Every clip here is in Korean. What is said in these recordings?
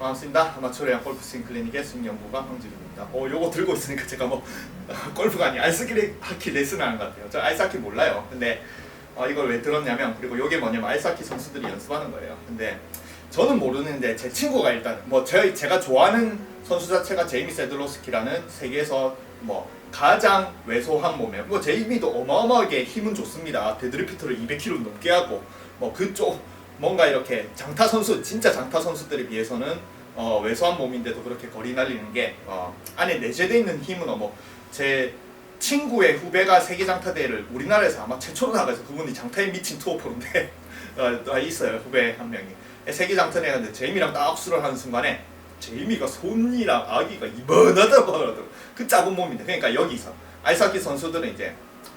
반갑습니다. 아마추어레아 골프 스윙 클리닉의 스윙연구가 황지훈입니다. 요거 들고 있으니까 제가 뭐 골프가 아니 아이스하키 레슨을 하는 것 같아요. 저 아이스하키 몰라요. 근데 이걸 왜 들었냐면, 그리고 요게 뭐냐면 아이스하키 선수들이 연습하는 거예요. 근데 저는 모르는데 제 친구가 일단 뭐 제가 좋아하는 선수 자체가 제이미 세들로스키라는 세계에서 뭐 가장 왜소한 몸에, 뭐 제이미도 어마어마하게 힘은 좋습니다. 데드리프트를 200kg 넘게 하고 뭐 그쪽 뭔가 이렇게 장타 선수, 진짜 장타 선수들에 비해서는 왜소한 몸인데도 그렇게 거리 날리는 게 안에 내재되어 있는 힘은 제 친구의 후배가 세계 장타 대회를 우리나라에서 아마 최초로 나가서, 그분이 장타에 미친 투어 프로인데 있어요, 후배 한 명이. 세계 장타 대회 갔는데 제이미랑 딱 악수를 하는 순간에 제이미가 손이랑 아기가 이만하다고 하더라고요. 그 작은 몸인데. 그러니까 여기서 아이스하키 선수들은 이제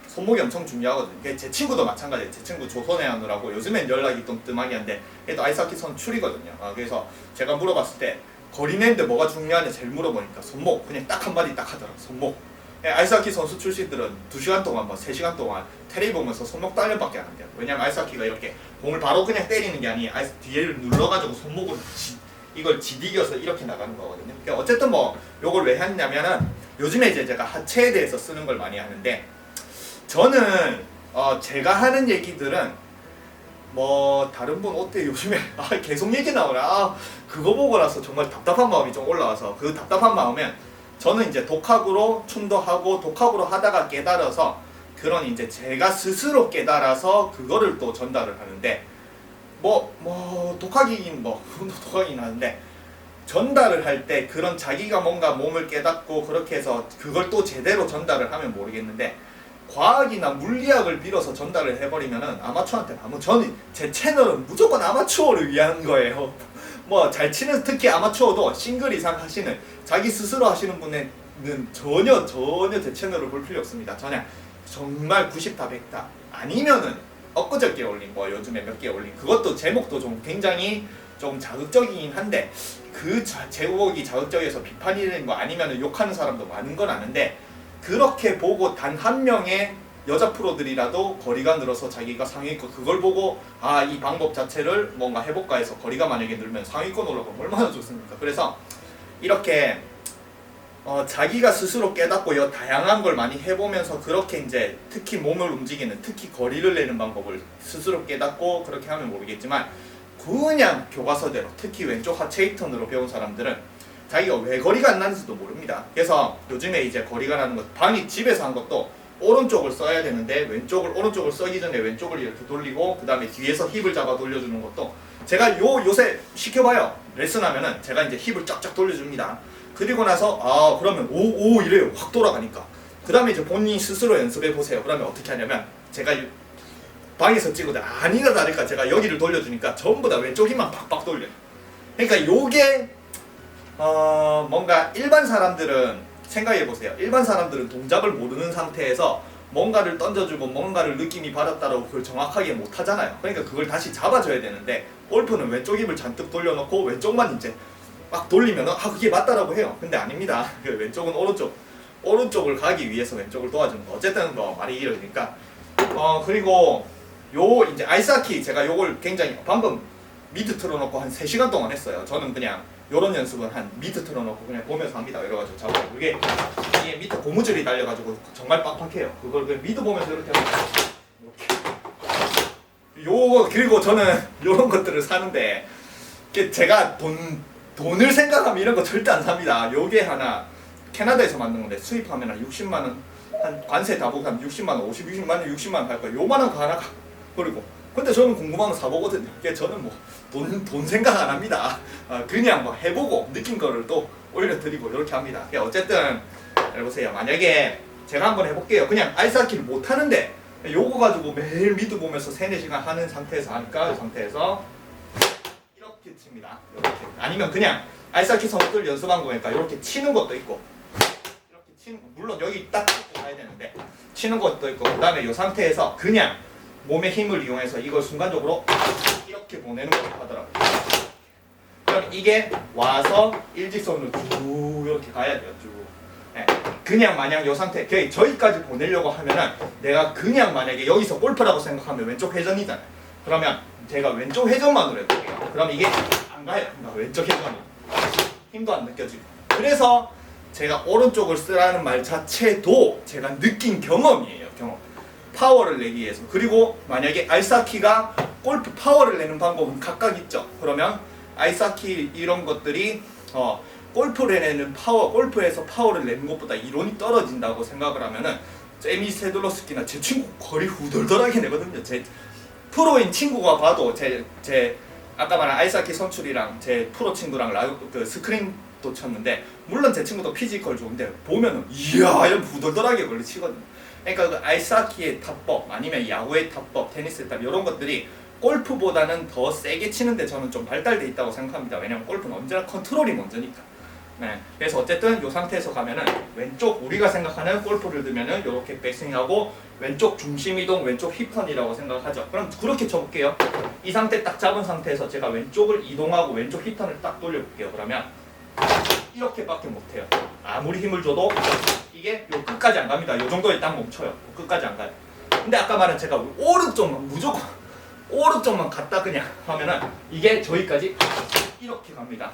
손목이 엄청 중요하거든요. 제 친구도 마찬가지예요. 제 친구 조선해하느라고 요즘엔 연락이 좀 뜸하긴한데 얘도 아이스하키 선출이거든요. 그래서 제가 물어봤을 때 거리 내는데 뭐가 중요하냐 제일 물어보니까 손목, 그냥 딱 한마디 딱 하더라고요. 손목. 아이스하키 선수 출신들은 2시간 동안 3시간 동안 테레비 보면서 손목 단련밖에 안 한대요. 왜냐면 아이스하키가 이렇게 공을 바로 그냥 때리는 게 아니, 뒤에를 눌러가지고 손목을 이걸 지디겨서 이렇게 나가는 거거든요. 그러니까 어쨌든 요걸 왜 했냐면은 요즘에 이제 제가 하체에 대해서 쓰는 걸 많이 하는데, 저는 제가 하는 얘기들은 다른 분 어때 요즘에 계속 얘기 나오나 그거 보고 나서 정말 답답한 마음이 좀 올라와서, 그 답답한 마음은 저는 이제 독학으로 춤도 하고 독학으로 하다가 깨달아서, 그런 이제 제가 스스로 깨달아서 그거를 또 전달을 하는데, 독학이긴 독학이긴 하는데, 전달을 할 때 그런 자기가 뭔가 몸을 깨닫고 그렇게 해서 그걸 또 제대로 전달을 하면 모르겠는데, 과학이나 물리학을 빌어서 전달을 해버리면은 아마추어한테 저는 제 채널은 무조건 아마추어를 위한 거예요. 잘 치는, 특히 아마추어도 싱글 이상 하시는, 자기 스스로 하시는 분은 전혀 제 채널을 볼 필요 없습니다. 저는 정말 90타 100타 아니면은 엊그저께 올린 요즘에 몇 개 올린 그것도 제목도 좀 굉장히 좀 자극적이긴 한데, 그 제목이 자극적이어서 비판이 되는 거 아니면은 욕하는 사람도 많은 건 아는데, 그렇게 보고 단 한 명의 여자 프로들이라도 거리가 늘어서 자기가 상위권, 그걸 보고 이 방법 자체를 뭔가 해볼까 해서 거리가 만약에 늘면 상위권 올라가면 얼마나 좋습니까? 그래서 이렇게 자기가 스스로 깨닫고 다양한 걸 많이 해보면서, 그렇게 이제 특히 몸을 움직이는, 특히 거리를 내는 방법을 스스로 깨닫고 그렇게 하면 모르겠지만, 그냥 교과서대로 특히 왼쪽 하체 히턴으로 배운 사람들은 자기가 왜 거리가 안 나는지도 모릅니다. 그래서 요즘에 이제 거리가 나는 것, 방이 집에서 한 것도 오른쪽을 써야 되는데 오른쪽을 써기 전에 왼쪽을 이렇게 돌리고 그 다음에 뒤에서 힙을 잡아 돌려주는 것도 제가 요새 시켜봐요. 레슨하면은 제가 이제 힙을 쫙쫙 돌려줍니다. 그리고 나서 그러면 오 이래요. 확 돌아가니까. 그 다음에 이제 본인이 스스로 연습해 보세요. 그러면 어떻게 하냐면, 제가 방에서 찍어도 아니나 다를까 제가 여기를 돌려주니까 전부 다 왼쪽 힘만 팍팍 돌려요. 그러니까 요게 뭔가 일반 사람들은 생각해보세요. 일반 사람들은 동작을 모르는 상태에서 뭔가를 던져주고 뭔가를 느낌이 받았다라고 그걸 정확하게 못하잖아요. 그러니까 그걸 다시 잡아줘야 되는데, 골프는 왼쪽 힘을 잔뜩 돌려놓고 왼쪽만 이제 막 돌리면 그게 맞다라고 해요. 근데 아닙니다. 왼쪽은 오른쪽을 가기 위해서 왼쪽을 도와주는 거. 어쨌든 말이 이러니까 그리고 요 이제 아이스하키, 제가 요걸 굉장히 방금 미드 틀어놓고 한 3시간 동안 했어요. 저는 그냥 요런 연습은 한 미드 틀어놓고 그냥 보면서 합니다. 이래가지고 잡고, 이게 밑에 고무줄이 달려가지고 정말 빡빡해요. 그걸 그냥 미드 보면서 이렇게 하면 이렇게. 그리고 저는 요런 것들을 사는데, 제가 돈을 생각하면 이런 거 절대 안 삽니다. 요게 하나 캐나다에서 만든 건데 수입하면 한 60만원, 한 관세 다 보고 한 60만원, 60만원, 60만원 할 거예요. 요만한 거 하나 그리고 근데 저는 궁금한 거 사보거든요. 저는 돈 생각 안 합니다. 그냥 해보고 느낀 거를 또 올려드리고 이렇게 합니다. 어쨌든 해보세요. 만약에 제가 한번 해볼게요. 그냥 아이스하키를 못하는데 요거 가지고 매일 미드 보면서 3-4시간 하는 상태에서 하니까, 그 상태에서 이렇게 칩니다. 이렇게. 아니면 그냥 아이스하키 선수들 연습한 거니까 이렇게 치는 것도 있고, 이렇게 치는 거, 물론 여기 딱 찍고 가야 되는데 치는 것도 있고, 그 다음에 이 상태에서 그냥 몸의 힘을 이용해서 이걸 순간적으로 이렇게 보내는 걸 하더라고요. 그럼 이게 와서 일직선으로 쭉 이렇게 가야 돼요. 쭉. 그냥 마냥 이 상태, 저기까지 보내려고 하면은 내가 그냥 만약에 여기서 골프라고 생각하면 왼쪽 회전이잖아요. 그러면 제가 왼쪽 회전만으로 해볼게요. 그럼 이게 안 가요. 왼쪽 회전으로. 힘도 안 느껴지고. 그래서 제가 오른쪽을 쓰라는 말 자체도 제가 느낀 경험이에요. 경험. 파워를 내기 위해서. 그리고 만약에 아이스하키가 골프 파워를 내는 방법은 각각 있죠. 그러면 아이스하키 이런 것들이 골프를 내는 파워, 골프에서 파워를 내는 것보다 이론이 떨어진다고 생각을 하면은 에미 세들러스키나 제 친구 거리 후덜덜하게 내거든요. 제 프로인 친구가 봐도 제 아까 말한 아이스하키 선출이랑 제 프로 친구랑 그 스크린도 쳤는데, 물론 제 친구도 피지컬 좋은데 보면은 이야 이런 후덜덜하게 거리 치거든요. 그러니까 그 아이스하키의 타법 아니면 야구의 타법, 테니스의 타법 이런 것들이 골프보다는 더 세게 치는데 저는 좀 발달돼 있다고 생각합니다. 왜냐면 골프는 언제나 컨트롤이 먼저니까. 네. 그래서 어쨌든 이 상태에서 가면은 왼쪽 우리가 생각하는 골프를 들면은 이렇게 백스윙하고 왼쪽 중심 이동, 왼쪽 힙턴이라고 생각하죠. 그럼 그렇게 쳐볼게요. 이 상태 딱 잡은 상태에서 제가 왼쪽을 이동하고 왼쪽 힙턴을 딱 돌려볼게요. 그러면 이렇게밖에 못해요. 아무리 힘을 줘도 이게 요 끝까지 안 갑니다. 요 정도에 딱 멈춰요. 요 끝까지 안 가요. 근데 아까 말한 제가 오른쪽만 무조건 오른쪽만 갔다 그냥 하면은 이게 저기까지 이렇게 갑니다.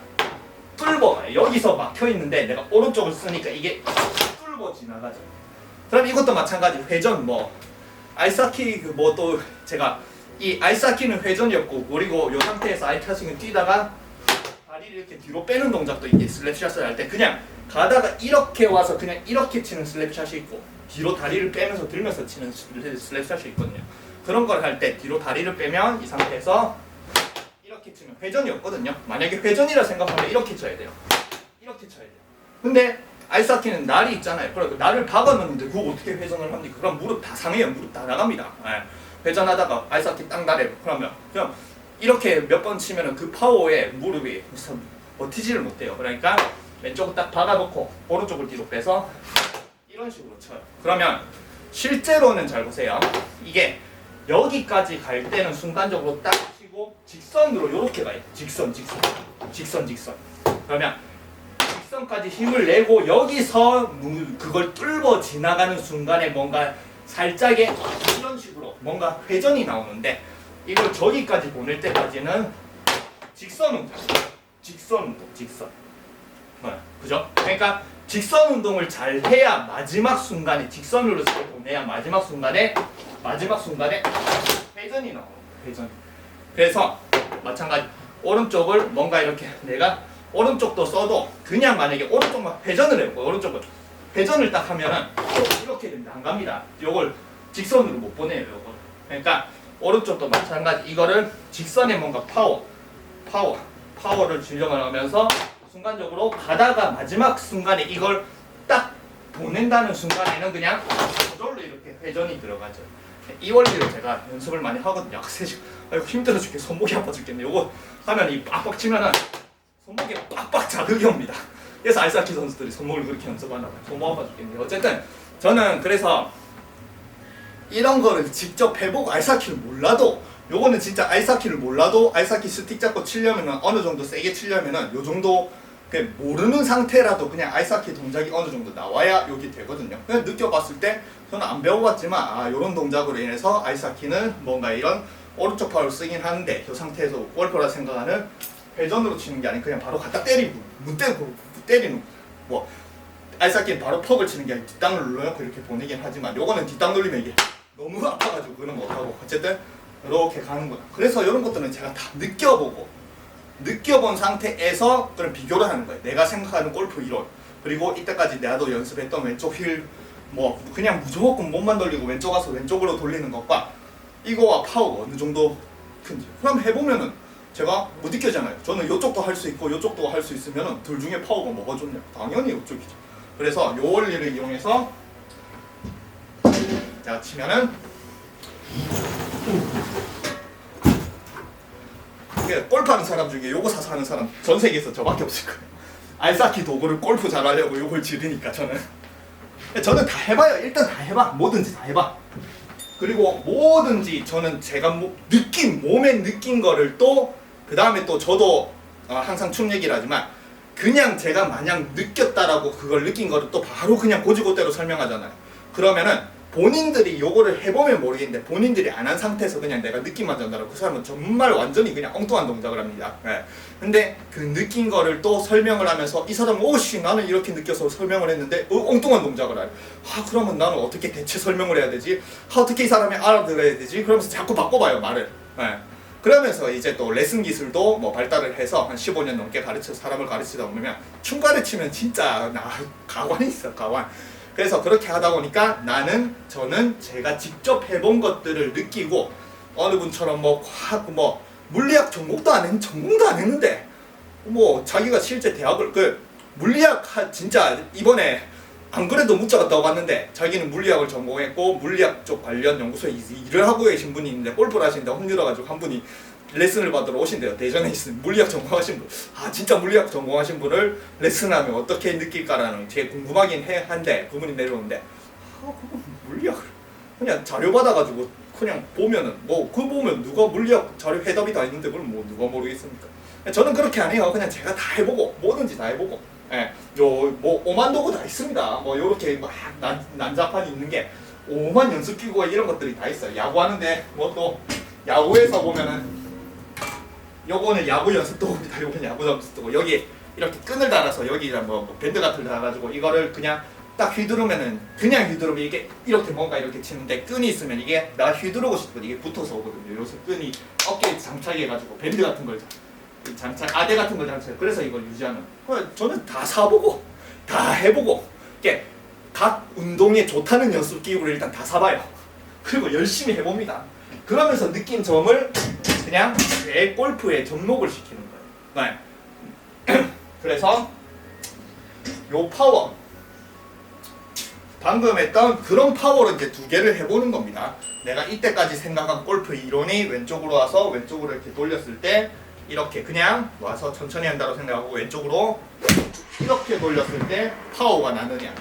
뚫고 가요. 여기서 막혀 있는데 내가 오른쪽을 쓰니까 이게 뚫고 지나가죠. 그럼 이것도 마찬가지. 회전 아이스하키 또 제가 이 아이스하키는 회전이었고, 그리고 이 상태에서 아이스하키는 뛰다가 다리를 이렇게 뒤로 빼는 동작도 있게 슬랩샷을 할 때 그냥 가다가 이렇게 와서 그냥 이렇게 치는 슬랩샷이 있고, 뒤로 다리를 빼면서 들면서 치는 슬랩샷이 있거든요. 그런 걸 할 때 뒤로 다리를 빼면 이 상태에서 이렇게 치면 회전이었거든요. 만약에 회전이라 생각하면 이렇게 쳐야 돼요. 이렇게 쳐야 돼요. 근데 아이스하키는 날이 있잖아요. 그래서 날을 박아놓는데 그거 어떻게 회전을 합니까? 그럼 무릎 다 상해요. 무릎 다 나갑니다. 네. 회전하다가 아이스하키 딱 날에 그러면 그냥 이렇게 몇 번 치면은 그 파워에 무릎이 버티지를 못해요. 그러니까 왼쪽을 딱 박아놓고 오른쪽을 뒤로 빼서 이런 식으로 쳐요. 그러면 실제로는 잘 보세요. 이게 여기까지 갈 때는 순간적으로 딱 치고 직선으로 이렇게 가요. 직선. 그러면 직선까지 힘을 내고 여기서 그걸 뚫고 지나가는 순간에 뭔가 살짝의 이런 식으로 뭔가 회전이 나오는데, 이걸 저기까지 보낼 때까지는 직선 운동. 그죠? 그러니까 직선 운동을 잘 해야 마지막 순간에 직선으로 잘 보내야 마지막 순간에 회전이 나오는 회전. 그래서 마찬가지 오른쪽을 뭔가 이렇게 내가 오른쪽도 써도 그냥 만약에 오른쪽만 회전을 해보고 오른쪽을 회전을 딱 하면은 이렇게 됩니다. 안 갑니다. 요걸 직선으로 못 보내요. 요걸. 그러니까 오른쪽도 마찬가지 이거를 직선에 뭔가 파워를 주려고 하면서 순간적으로 가다가 마지막 순간에 이걸 딱 보낸다는 순간에는 그냥 저절로 이렇게 회전이 들어가죠. 이 원리를 제가 연습을 많이 하거든요. 아이고 힘들어 죽겠네. 손목이 아파 죽겠네. 요거 하면 이 빡빡 치면은 손목에 빡빡 자극이 옵니다. 그래서 아이스하키 선수들이 손목을 그렇게 연습하나 봐요. 손목 아파 죽겠네. 어쨌든 저는 그래서 이런 거를 직접 해보고 아이스하키를 몰라도, 요거는 진짜 아이스하키를 몰라도 아이스하키 스틱 잡고 치려면은 어느 정도 세게 치려면은 요 정도 모르는 상태라도 그냥 아이스하키 동작이 어느 정도 나와야 여기 되거든요. 그냥 느껴봤을 때 저는 안 배워봤지만 요런 동작으로 인해서 아이스하키는 뭔가 이런 오른쪽 팔을 쓰긴 하는데 이 상태에서 골프라 생각하는 회전으로 치는 게 아니고 그냥 바로 갖다 때리고 때리는 아이스하키는 바로 퍽을 치는 게 아니라 뒷땅을 눌러놓고 이렇게 보내긴 하지만 요거는 뒷땅 눌리면 이게 너무 아파가지고 그런 거 못하고 어쨌든 이렇게 가는구나. 그래서 이런 것들은 제가 다 느껴본 상태에서 그런 비교를 하는 거예요. 내가 생각하는 골프 이론, 그리고 이때까지 나도 연습했던 왼쪽 힐 그냥 무조건 몸만 돌리고 왼쪽 가서 왼쪽으로 돌리는 것과 이거와 파워가 어느 정도 큰지 그럼 해보면은 제가 못 느껴잖아요. 저는 이쪽도 할 수 있고 이쪽도 할 수 있으면은 둘 중에 파워가 뭐가 좋냐? 당연히 이쪽이죠. 그래서 요 원리를 이용해서 제가 치면은 골프하는 사람 중에 요거 사서 하는 사람 전 세계에서 저밖에 없을 거예요. 아이스하키 도구를 골프 잘하려고 요걸 지르니까 저는 다 해봐요. 일단 다 해봐. 뭐든지 다 해봐. 그리고 뭐든지 저는 제가 몸에 느낀 거를 또 그 다음에 또 저도 항상 춤 얘기를 하지만 그냥 제가 마냥 느꼈다라고 그걸 느낀 거를 또 바로 그냥 고지고대로 설명하잖아요. 그러면은 본인들이 요거를 해보면 모르겠는데 본인들이 안 한 상태에서 그냥 내가 느낌만 전달하고 그 사람은 정말 완전히 그냥 엉뚱한 동작을 합니다. 예. 근데 그 느낀 거를 또 설명을 하면서 이 사람은 오씨 나는 이렇게 느껴서 설명을 했는데 엉뚱한 동작을 해요. 그러면 나는 어떻게 대체 설명을 해야 되지? 어떻게 이 사람이 알아들어야 되지? 그러면서 자꾸 바꿔봐요 말을. 예. 그러면서 이제 또 레슨 기술도 뭐 발달을 해서 한 15년 넘게 사람을 가르치다 보면 춤 가르치면 진짜 가관이 있어 가관. 그래서 그렇게 하다 보니까 저는 제가 직접 해본 것들을 느끼고 어느 분처럼 뭐 과학 뭐 물리학 전공도 안 했는데 뭐 자기가 실제 대학을 물리학 진짜 이번에 안 그래도 문자 갔다 와봤는데 자기는 물리학을 전공했고 물리학 쪽 관련 연구소에 일을 하고 계신 분이 있는데 골프를 하시는데 힘들어가지고 한 분이 레슨을 받으러 오신대요. 대전에 있는 물리학 전공하신 분. 진짜 물리학 전공하신 분을 레슨하면 어떻게 느낄까라는 제 궁금하긴 한데 그분이 내려오는데 그분 물리학을 그냥 자료 받아가지고 그냥 보면은 뭐 그거 보면 누가 물리학 자료 해답이 다 있는데 그걸 뭐 누가 모르겠습니까? 저는 그렇게 안 해요. 그냥 제가 다 해보고 뭐든지 다 해보고 뭐 오만 도구 다 있습니다. 뭐 요렇게 막 난자판이 있는 게 오만 연습기구가 이런 것들이 다 있어요. 야구하는데 뭐 또 야구에서 보면은 요거는 야구 연습도구입니다. 요거는 야구 연습도구. 여기 이렇게 끈을 달아서 여기다 뭐 밴드 같은 거 달아가지고 이거를 그냥 딱 휘두르면은 그냥 휘두르면 이게 이렇게 뭔가 이렇게 치는데 끈이 있으면 이게 내가 휘두르고 싶거든 이게 붙어서 오거든요. 요새 끈이 어깨에 장착해 가지고 밴드 같은 걸 장착 아대 같은 걸 장착해. 그래서 이걸 유지하는. 저는 다 사보고 다 해보고 이게 각 운동에 좋다는 연습 기구를 일단 다 사봐요. 그리고 열심히 해봅니다. 그러면서 느낀 점을 그냥 제 골프에 접목을 시키는 거예요. 네. 그래서 요 파워 방금 했던 그런 파워를 이제 두 개를 해보는 겁니다. 내가 이때까지 생각한 골프 이론이 왼쪽으로 와서 왼쪽으로 이렇게 돌렸을 때 이렇게 그냥 와서 천천히 한다고 생각하고 왼쪽으로 이렇게 돌렸을 때 파워가 나느냐.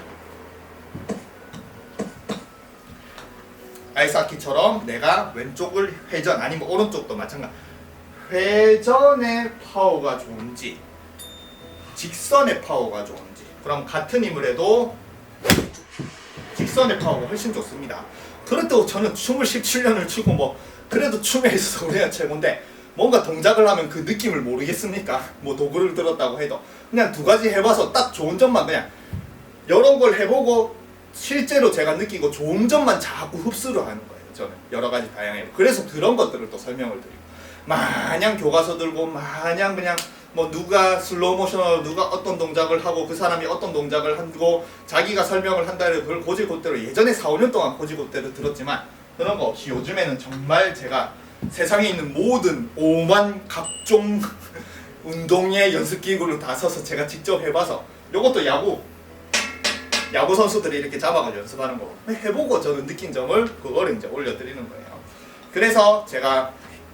아이스하키처럼 내가 왼쪽을 회전 아니면 오른쪽도 마찬가지 회전의 파워가 좋은지 직선의 파워가 좋은지 그럼 같은 힘을 해도 직선의 파워가 훨씬 좋습니다. 그렇다고 저는 춤을 17년을 추고 뭐 그래도 춤에 있어서 우리가 최고인데 뭔가 동작을 하면 그 느낌을 모르겠습니까? 뭐 도구를 들었다고 해도 그냥 두 가지 해봐서 딱 좋은 점만 그냥 여러 걸 해보고 실제로 제가 느끼고 좋은 점만 자꾸 흡수를 하는 거예요. 저는 여러 가지 다양해요. 그래서 그런 것들을 또 설명을 드리고 마냥 교과서 들고 마냥 그냥 뭐 누가 슬로우 모션으로 누가 어떤 동작을 하고 그 사람이 어떤 동작을 하고 자기가 설명을 한다는 그걸 고지고대로 예전에 4, 5년 동안 고지고대로 들었지만 그런 거 없이 요즘에는 정말 제가 세상에 있는 모든 5만 각종 운동의 연습기구를 다 써서 제가 직접 해봐서 요것도 야구 선수들이 이렇게 잡아가지고 연습하는 거 해보고 저는 느낀 점을 그거를 이제 올려드리는 거예요. 그래서 제가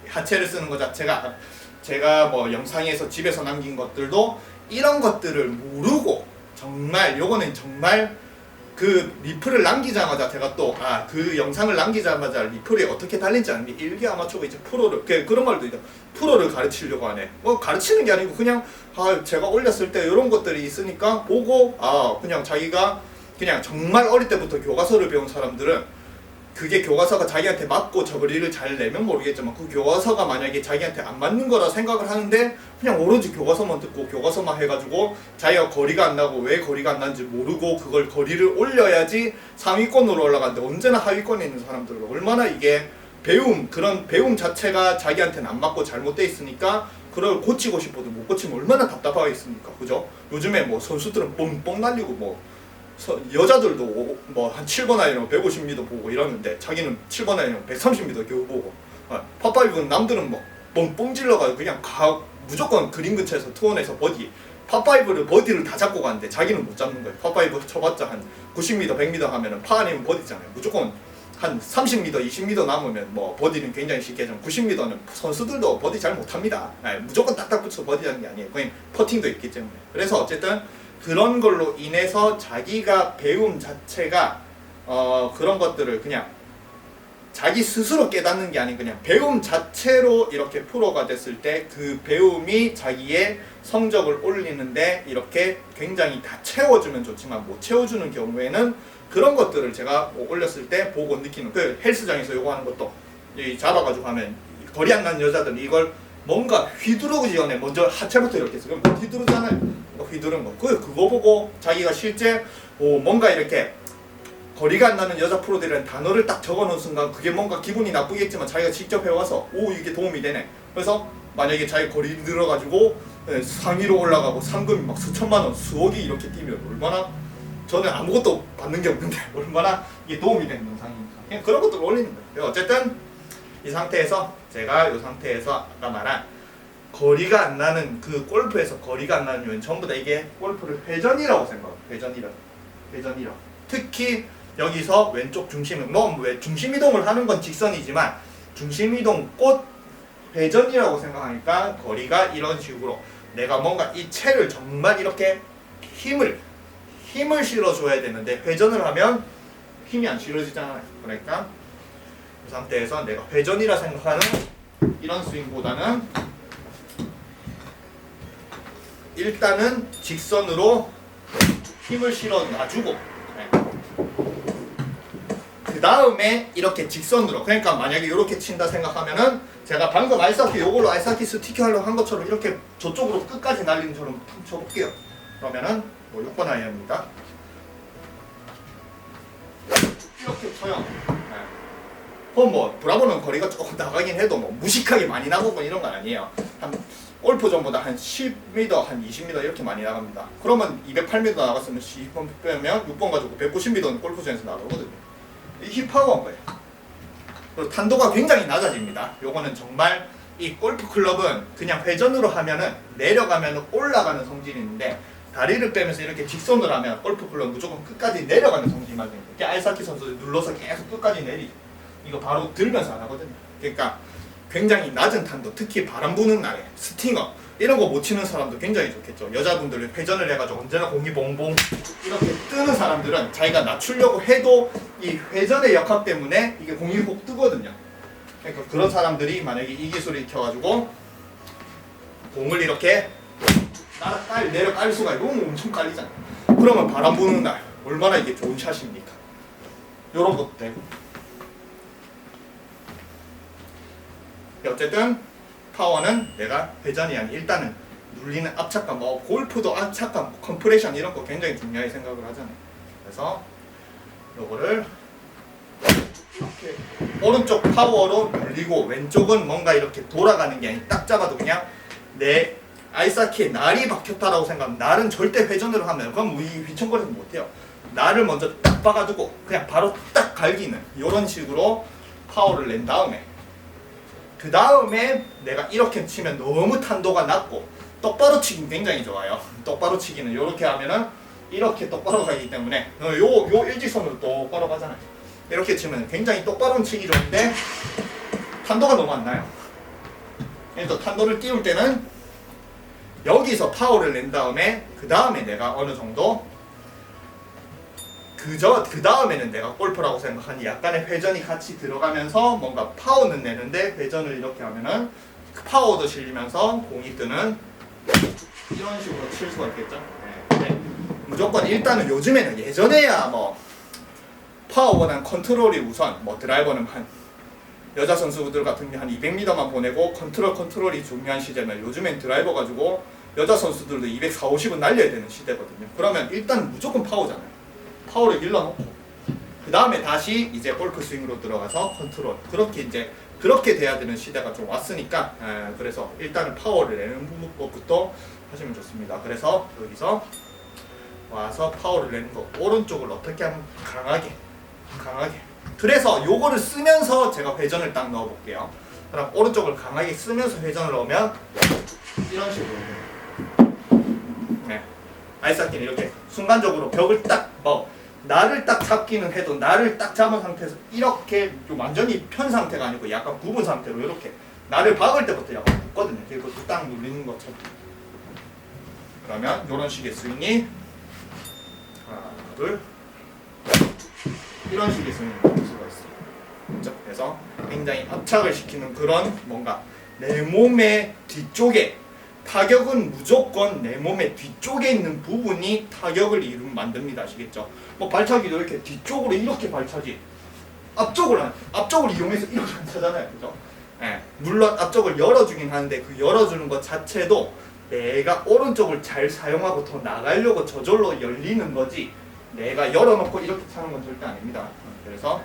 하체를 쓰는 것 자체가 제가 뭐 영상에서 집에서 남긴 것들도 이런 것들을 모르고 정말 요거는 정말 그 리플을 남기자마자 제가 또 그 영상을 남기자마자 리플이 어떻게 달린지 아는 게 일개 아마추어가 이제 프로를 그런 말도 있죠. 프로를 가르치려고 하네. 뭐 가르치는 게 아니고 그냥 제가 올렸을 때 이런 것들이 있으니까 보고 그냥 자기가 그냥 정말 어릴 때부터 교과서를 배운 사람들은 그게 교과서가 자기한테 맞고 저거리를 잘 내면 모르겠지만 그 교과서가 만약에 자기한테 안 맞는 거라 생각을 하는데 그냥 오로지 교과서만 듣고 교과서만 해가지고 자기가 거리가 안 나고 왜 거리가 안 나는지 모르고 그걸 거리를 올려야지 상위권으로 올라가는데 언제나 하위권에 있는 사람들은 얼마나 이게 그런 배움 자체가 자기한테는 안 맞고 잘못돼 있으니까 그걸 고치고 싶어도 못 고치면 얼마나 답답하겠습니까? 그죠? 요즘에 뭐 선수들은 뻥뻥 날리고 뭐 여자들도 뭐 한 7번 아이언 150m 보고 이러는데 자기는 7번 아이언 130m 겨우 보고 파5는 남들은 뭐 뻥뻥 질러가지고 그냥 무조건 그린 근처에서 투혼해서 파5를 버디를 다 잡고 가는데 자기는 못 잡는 거예요. 파5 쳐봤자 한 90m 100m 하면은 파 아니면 버디잖아요. 무조건 한 30m 20m 남으면 뭐 버디는 굉장히 쉽게 하지만 90m는 선수들도 버디 잘 못합니다. 무조건 딱딱 붙여 버디하는 게 아니에요. 그냥 퍼팅도 있기 때문에. 그래서 어쨌든 그런 걸로 인해서 자기가 배움 자체가 그런 것들을 그냥 자기 스스로 깨닫는 게 아닌 그냥 배움 자체로 이렇게 프로가 됐을 때 그 배움이 자기의 성적을 올리는데 이렇게 굉장히 다 채워주면 좋지만 못 채워주는 경우에는 그런 것들을 제가 올렸을 때 보고 느끼는 그 헬스장에서 요거 하는 것도 이 잡아가지고 하면 거리 안 나는 여자들은 이걸 뭔가 휘두르기 전에 먼저 하체부터 이렇게 해서 그럼 휘두르잖아요. 휘두르는 거. 그거 보고 자기가 실제 뭔가 이렇게 거리가 안 나는 여자 프로들은 단어를 딱 적어놓은 순간 그게 뭔가 기분이 나쁘겠지만 자기가 직접 해와서 이게 도움이 되네. 그래서 만약에 자기 거리 늘어가지고 상위로 올라가고 상금이 막 수천만 원, 수억이 이렇게 뛰면 얼마나 저는 아무것도 받는 게 없는데 얼마나 이게 도움이 되는 영상입니까? 그냥 그런 것들을 올리는 거예요. 어쨌든 이 상태에서 제가 이 상태에서 아까 말한 거리가 안 나는 그 골프에서 거리가 안 나는 요인 전부 다 이게 골프를 회전이라고 생각해요. 회전이라고. 특히 여기서 왼쪽 중심이동, 중심이동을 하는 건 직선이지만 중심이동 꽃 회전이라고 생각하니까 거리가 이런 식으로 내가 뭔가 이 채를 정말 이렇게 힘을 실어줘야 되는데 회전을 하면 힘이 안 실어지잖아요. 그러니까 이 상태에서 내가 회전이라 생각하는 이런 스윙보다는 일단은 직선으로 힘을 실어 놔주고 그 다음에 이렇게 직선으로 그러니까 만약에 이렇게 친다 생각하면은 제가 방금 아이스하키 요걸로 아이스하키 스티커 하려고 한 것처럼 이렇게 저쪽으로 끝까지 날리는 처럼 쳐볼게요. 그러면은 6번 아이언입니다. 이렇게 쳐요. 뭐 브라보는 거리가 조금 나가긴 해도 뭐 무식하게 많이 나가고 이런 건 아니에요. 한 골프전보다 한 10m, 한 20m 이렇게 많이 나갑니다. 그러면 208m 나갔으면 10번 빼면 6번 가지고 190m는 골프전에서 나가거든요. 이 힙하고한 거예요. 그리고 탄도가 굉장히 낮아집니다. 요거는 정말 이 골프 클럽은 그냥 회전으로 하면은 내려가면 올라가는 성질이 있는데 다리를 빼면서 이렇게 직선으로 하면 골프 클럽 무조건 끝까지 내려가는 성질이 맞아요. 이렇게 아이스하키 선수 눌러서 계속 끝까지 내리죠. 이거 바로 들면서 안 하거든요. 그러니까 굉장히 낮은 탄도, 특히 바람 부는 날에 스팅어 이런 거 못 치는 사람도 굉장히 좋겠죠. 여자분들은 회전을 해가지고 언제나 공이 봉봉 이렇게 뜨는 사람들은 자기가 낮추려고 해도 이 회전의 역학 때문에 이게 공이 혹 뜨거든요. 그러니까 그런 사람들이 만약에 이 기술을 익혀가지고 공을 이렇게 내려 깔 수가 있고 엄청 깔리잖아요. 그러면 바람 부는 날 얼마나 이게 좋은 샷입니까? 요런 것도 되고. 어쨌든 파워는 내가 회전이 아닌 일단은 눌리는 압착감, 뭐 골프도 압착감, 컴프레션 이런 거 굉장히 중요하게 생각을 하잖아요. 그래서 요거를 이렇게 오른쪽 파워로 눌리고 왼쪽은 뭔가 이렇게 돌아가는 게 아니라 딱 잡아도 그냥 내 아이스하키에 날이 박혔다라고 생각하면 날은 절대 회전으로 하면 그럼 휘청거리지 못해요. 날을 먼저 딱 박아두고 그냥 바로 딱 갈기는 이런 식으로 파워를 낸 다음에 그 다음에 내가 이렇게 치면 너무 탄도가 낮고 똑바로 치기 굉장히 좋아요. 똑바로 치기는 이렇게 하면은 이렇게 똑바로 가기 때문에 요 일직선으로 똑바로 가잖아요. 이렇게 치면 굉장히 똑바로 치기 좋은데 탄도가 너무 안 나요. 그래서 탄도를 띄울 때는 여기서 파워를 낸 다음에 그 다음에 내가 어느 정도 그 다음에는 내가 골프라고 생각하니 약간의 회전이 같이 들어가면서 뭔가 파워는 내는데 회전을 이렇게 하면은 파워도 실리면서 공이 뜨는 이런 식으로 칠 수가 있겠죠. 네. 무조건 일단은 요즘에는 예전에야 뭐 파워보다는 컨트롤이 우선 뭐 드라이버는 한 여자 선수들 같은 게 한 200m만 보내고 컨트롤이 중요한 시대면 요즘엔 드라이버 가지고 여자 선수들도 240, 50은 날려야 되는 시대거든요. 그러면 일단 무조건 파워잖아요. 파워를 길러놓고 그 다음에 다시 이제 골프 스윙으로 들어가서 컨트롤 그렇게 돼야 되는 시대가 좀 왔으니까 그래서 일단은 파워를 내는 것부터 하시면 좋습니다. 그래서 여기서 와서 파워를 내는 거 오른쪽을 어떻게 하면 강하게 그래서 요거를 쓰면서 제가 회전을 딱 넣어 볼게요. 그럼 오른쪽을 강하게 쓰면서 회전을 넣으면 이런 식으로 네. 아이스하키는 이렇게 순간적으로 벽을 딱 날을 딱 잡기는 해도 날을 딱 잡은 상태에서 이렇게 좀 완전히 편 상태가 아니고 약간 굽은 상태로 이렇게 날을 박을 때부터 약간 굽거든요. 그리고 딱 눌리는 것처럼. 그러면 이런 식의 스윙이 하나, 둘 이런 식의 스윙이 나올 수가 있어요. 그렇죠? 그래서 굉장히 압착을 시키는 그런 뭔가 내 몸의 뒤쪽에 타격은 무조건 내 몸의 뒤쪽에 있는 부분이 타격을 만듭니다. 아시겠죠? 뭐 발차기도 이렇게 뒤쪽으로 이렇게 발차지 앞쪽을 이용해서 이렇게 안 차잖아요. 그죠? 예, 물론 앞쪽을 열어주긴 하는데 그 열어주는 것 자체도 내가 오른쪽을 잘 사용하고 더 나가려고 저절로 열리는 거지 내가 열어놓고 이렇게 차는 건 절대 아닙니다. 그래서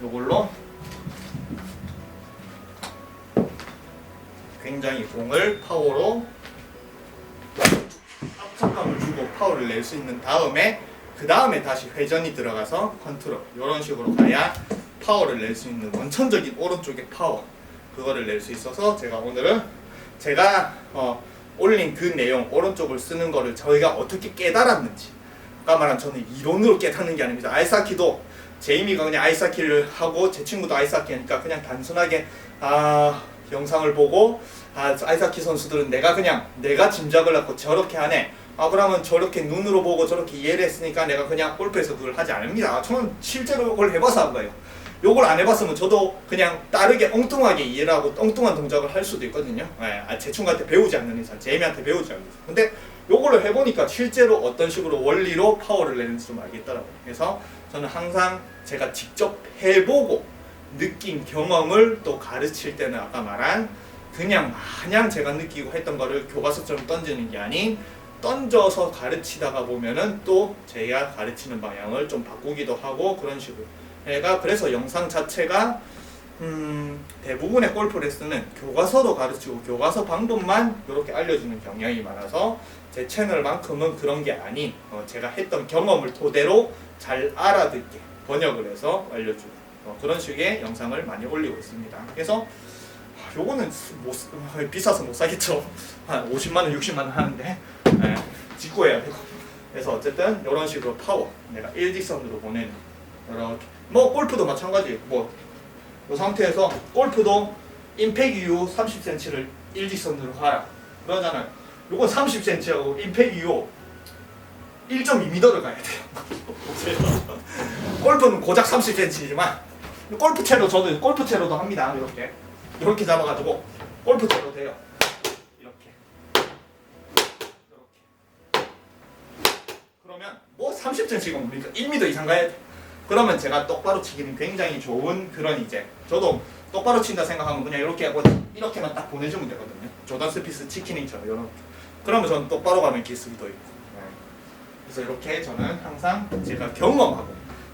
이걸로 굉장히 공을 파워로 압착감을 주고 파워를 낼 수 있는 다음에 그 다음에 다시 회전이 들어가서 컨트롤 이런 식으로 가야 파워를 낼 수 있는 원천적인 오른쪽의 파워 그거를 낼 수 있어서 제가 오늘은 제가 올린 그 내용 오른쪽을 쓰는 거를 저희가 어떻게 깨달았는지 아까 말한 저는 이론으로 깨닫는 게 아닙니다. 아이스하키도 제이미가 그냥 아이스하키를 하고 제 친구도 아이스하키 하니까 그냥 단순하게 영상을 보고 아이스하키 선수들은 내가 짐작을 하고 저렇게 하네 그러면 저렇게 눈으로 보고 저렇게 이해를 했으니까 내가 그냥 골프에서 그걸 하지 않습니다. 저는 실제로 그걸 해봐서 한 거예요. 요걸 안 해봤으면 저도 그냥 다르게 엉뚱하게 이해를 하고 엉뚱한 동작을 할 수도 있거든요. 제 친구한테 배우지 않는 이상, 제이미한테 배우지 않는 이상. 근데 요거를 해보니까 실제로 어떤 식으로 원리로 파워를 내는지 좀 알겠더라고요. 그래서 저는 항상 제가 직접 해보고 느낀 경험을 또 가르칠 때는 아까 말한 그냥 마냥 제가 느끼고 했던 거를 교과서처럼 던지는 게 아닌 던져서 가르치다가 보면은 또 제가 가르치는 방향을 좀 바꾸기도 하고 그런 식으로 그래서 영상 자체가 대부분의 골프 레슨은 교과서도 가르치고 교과서 방법만 이렇게 알려주는 경향이 많아서 제 채널만큼은 그런 게 아닌 제가 했던 경험을 토대로 잘 알아듣게 번역을 해서 알려주고 그런 식의 영상을 많이 올리고 있습니다. 그래서 요거는 비싸서 못 사겠죠. 한 50만원 60만원 하는데 짓고 해야 되고 그래서 어쨌든 이런 식으로 파워 내가 일직선으로 보내는 이렇게 뭐 골프도 마찬가지예요. 이 상태에서 골프도 임팩 이후 30cm를 일직선으로 가라 그러잖아요. 요건 30cm하고 임팩 이후 1.2m를 가야 돼요. 골프는 고작 30cm지만 골프채로 저도 골프채로도 합니다. 이렇게 잡아가지고 골프채로 돼요. 이렇게 그러면 뭐 30cm가 뭡니까? 1m 이상 가야 돼. 그러면 제가 똑바로 치기는 굉장히 좋은 그런 저도 똑바로 친다 생각하면 그냥 이렇게 하고 이렇게만 딱 보내주면 되거든요. 조던 스피스 치킨링처럼 이렇게. 그러면 저는 똑바로 가면 기술도 있고. 그래서 이렇게 저는 항상 제가 경험하고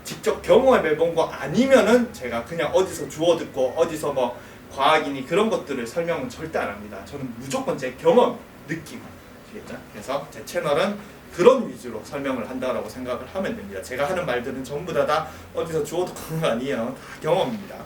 직접 경험해본 거 아니면은 제가 그냥 어디서 주워 듣고 어디서 뭐 과학이니 그런 것들을 설명은 절대 안 합니다. 저는 무조건 제 경험, 느낌. 아시겠죠? 그래서 제 채널은 그런 위주로 설명을 한다고 생각을 하면 됩니다. 제가 하는 말들은 전부 다 어디서 주워 듣고 건 아니에요. 다 경험입니다.